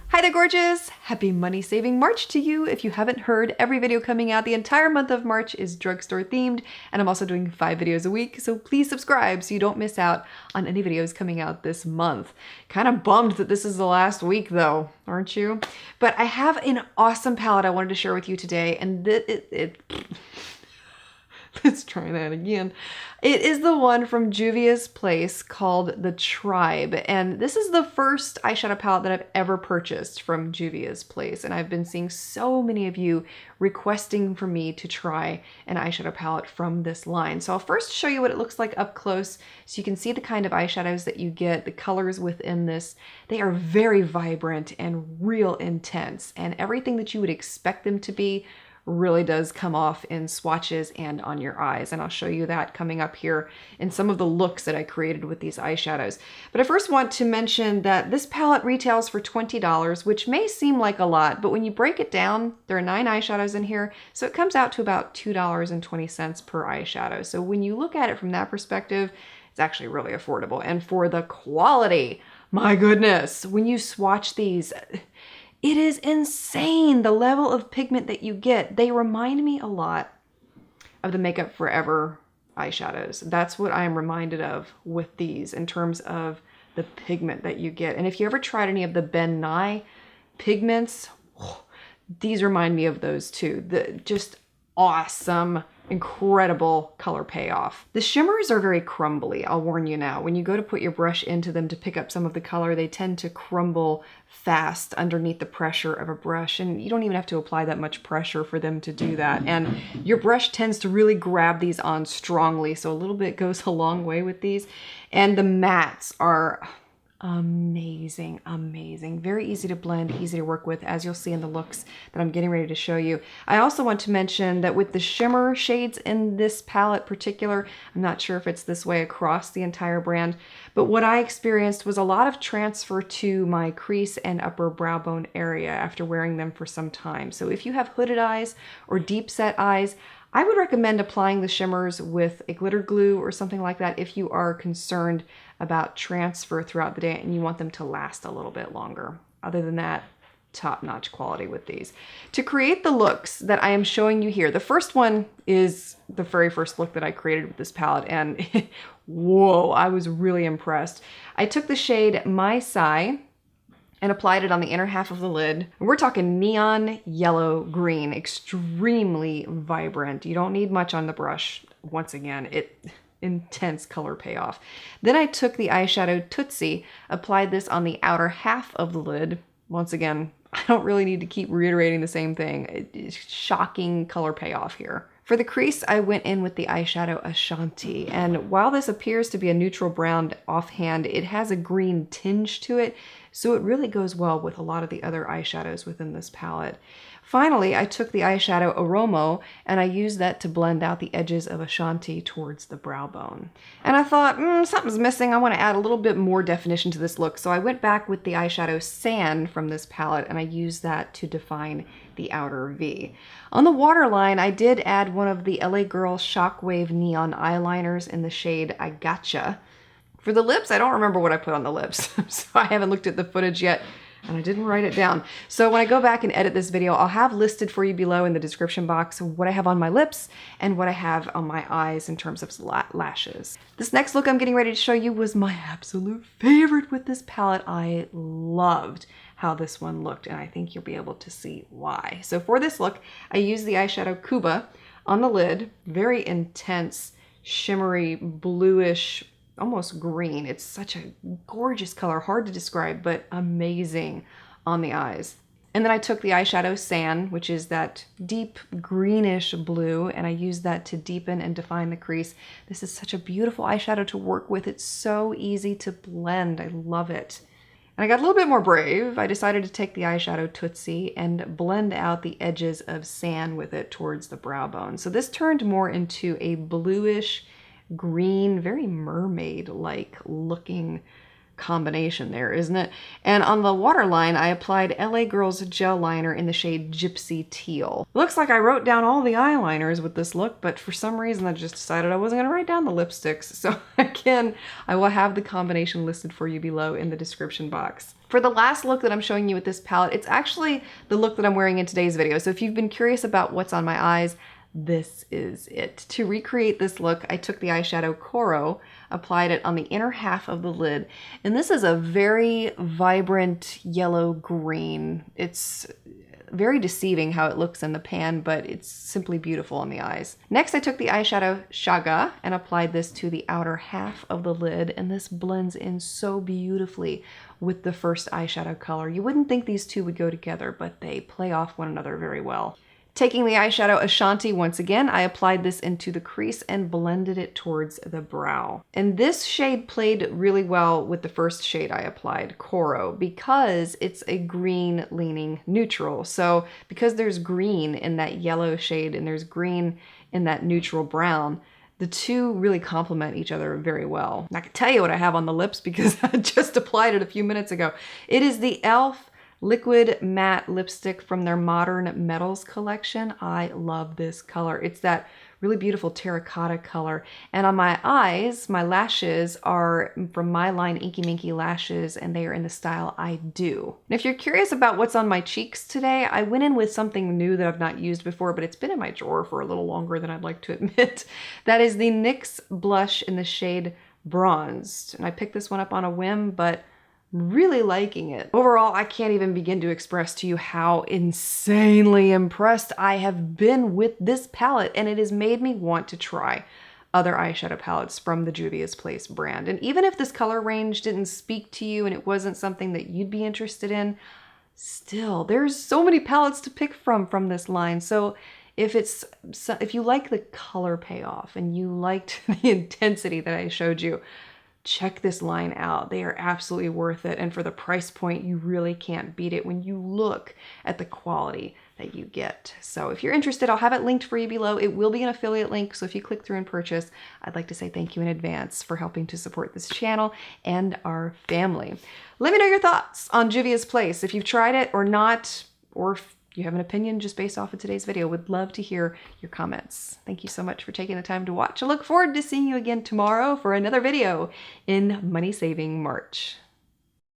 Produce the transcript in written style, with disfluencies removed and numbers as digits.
Hi there, gorgeous! Happy money-saving March to you. If you haven't heard, every video coming out the entire month of March is drugstore themed, and I'm also doing 5 videos a week, so please subscribe so you don't miss out on any videos coming out this month. Kind of bummed that this is the last week though, aren't you? But I have an awesome palette I wanted to share with you today, and let's try that again. It is the one from Juvia's place called the Tribe. And this is the first eyeshadow palette that I've ever purchased from Juvia's place. And I've been seeing so many of you requesting for me to try an eyeshadow palette from this line. So I'll first show you what it looks like up close so you can see the kind of eyeshadows that you get, the colors within this. They are very vibrant and real intense, and everything that you would expect them to be really does come off in swatches and on your eyes. And I'll show you that coming up here in some of the looks that I created with these eyeshadows. But I first want to mention that this palette retails for $20, which may seem like a lot, but when you break it down, there are 9 eyeshadows in here, so it comes out to about $2.20 per eyeshadow. So when you look at it from that perspective, it's actually really affordable. And for the quality, my goodness, when you swatch these, it is insane, the level of pigment that you get. They remind me a lot of the Makeup Forever eyeshadows. That's what I am reminded of with these in terms of the pigment that you get. And if you ever tried any of the Ben Nye pigments, these remind me of those too. Just awesome, incredible color payoff. The shimmers are very crumbly, I'll warn you now. When you go to put your brush into them to pick up some of the color, they tend to crumble fast underneath the pressure of a brush, and you don't even have to apply that much pressure for them to do that. And your brush tends to really grab these on strongly, so a little bit goes a long way with these. And the mattes are amazing, amazing. Very easy to blend, easy to work with, as you'll see in the looks that I'm getting ready to show you. I also want to mention that with the shimmer shades in this palette particular, I'm not sure if it's this way across the entire brand, but what I experienced was a lot of transfer to my crease and upper brow bone area after wearing them for some time. So if you have hooded eyes or deep set eyes, I would recommend applying the shimmers with a glitter glue or something like that if you are concerned about transfer throughout the day and you want them to last a little bit longer. Other than that, top-notch quality with these. To create the looks that I am showing you here, the first one is the very first look that I created with this palette, and whoa, I was really impressed. I took the shade My Sigh and applied it on the inner half of the lid. We're talking neon yellow green, extremely vibrant. You don't need much on the brush. Once again, intense color payoff. Then I took the eyeshadow Tootsie, applied this on the outer half of the lid. Once again, I don't really need to keep reiterating the same thing. It's shocking color payoff here. For the crease, I went in with the eyeshadow Ashanti, and while this appears to be a neutral brown offhand, it has a green tinge to it, so it really goes well with a lot of the other eyeshadows within this palette. Finally, I took the eyeshadow Aromo and I used that to blend out the edges of Ashanti towards the brow bone. And I thought, something's missing. I want to add a little bit more definition to this look. So I went back with the eyeshadow Sand from this palette and I used that to define the outer V. On the waterline, I did add one of the LA Girl Shockwave Neon eyeliners in the shade I Gotcha. For the lips, I don't remember what I put on the lips, so I haven't looked at the footage yet, and I didn't write it down. So when I go back and edit this video, I'll have listed for you below in the description box what I have on my lips and what I have on my eyes in terms of lashes. This next look I'm getting ready to show you was my absolute favorite with this palette. I loved how this one looked, and I think you'll be able to see why. So for this look, I used the eyeshadow Cuba on the lid, very intense, shimmery, bluish, almost green. It's such a gorgeous color, hard to describe, but amazing on the eyes. And then I took the eyeshadow Sand, which is that deep greenish blue, and I used that to deepen and define the crease. This is such a beautiful eyeshadow to work with. It's so easy to blend. I love it. And I got a little bit more brave. I decided to take the eyeshadow Tootsie and blend out the edges of Sand with it towards the brow bone. So this turned more into a bluish green, very mermaid-like looking combination there, isn't it? And on the waterline, I applied LA Girl's gel liner in the shade Gypsy Teal. Looks like I wrote down all the eyeliners with this look, but for some reason I just decided I wasn't gonna write down the lipsticks. So again, I will have the combination listed for you below in the description box. For the last look that I'm showing you with this palette, it's actually the look that I'm wearing in today's video. So if you've been curious about what's on my eyes, this is it. To recreate this look, I took the eyeshadow Coro, applied it on the inner half of the lid, and this is a very vibrant yellow green. It's very deceiving how it looks in the pan, but it's simply beautiful on the eyes. Next, I took the eyeshadow Shaga and applied this to the outer half of the lid, and this blends in so beautifully with the first eyeshadow color. You wouldn't think these two would go together, but they play off one another very well. Taking the eyeshadow Ashanti once again, I applied this into the crease and blended it towards the brow. And this shade played really well with the first shade I applied, Coro, because it's a green leaning neutral. So because there's green in that yellow shade and there's green in that neutral brown, the two really complement each other very well. I can tell you what I have on the lips because I just applied it a few minutes ago. It is the e.l.f. Liquid Matte Lipstick from their Modern Metals collection. I love this color. It's that really beautiful terracotta color. And on my eyes, my lashes are from my line InkyMinky lashes, and they are in the style I Do. And if you're curious about what's on my cheeks today, I went in with something new that I've not used before, but it's been in my drawer for a little longer than I'd like to admit. That is the NYX blush in the shade Bronzed. And I picked this one up on a whim, but really liking it. Overall, I can't even begin to express to you how insanely impressed I have been with this palette, and it has made me want to try other eyeshadow palettes from the Juvia's Place brand. And even if this color range didn't speak to you and it wasn't something that you'd be interested in, still, there's so many palettes to pick from this line. So if you like the color payoff and you liked the intensity that I showed you, check this line out. They are absolutely worth it. And for the price point, you really can't beat it when you look at the quality that you get. So if you're interested, I'll have it linked for you below. It will be an affiliate link. So if you click through and purchase, I'd like to say thank you in advance for helping to support this channel and our family. Let me know your thoughts on Juvia's Place. If you've tried it or not, or if you have an opinion just based off of today's video, would love to hear your comments. Thank you so much for taking the time to watch. I look forward to seeing you again tomorrow for another video in Money Saving March.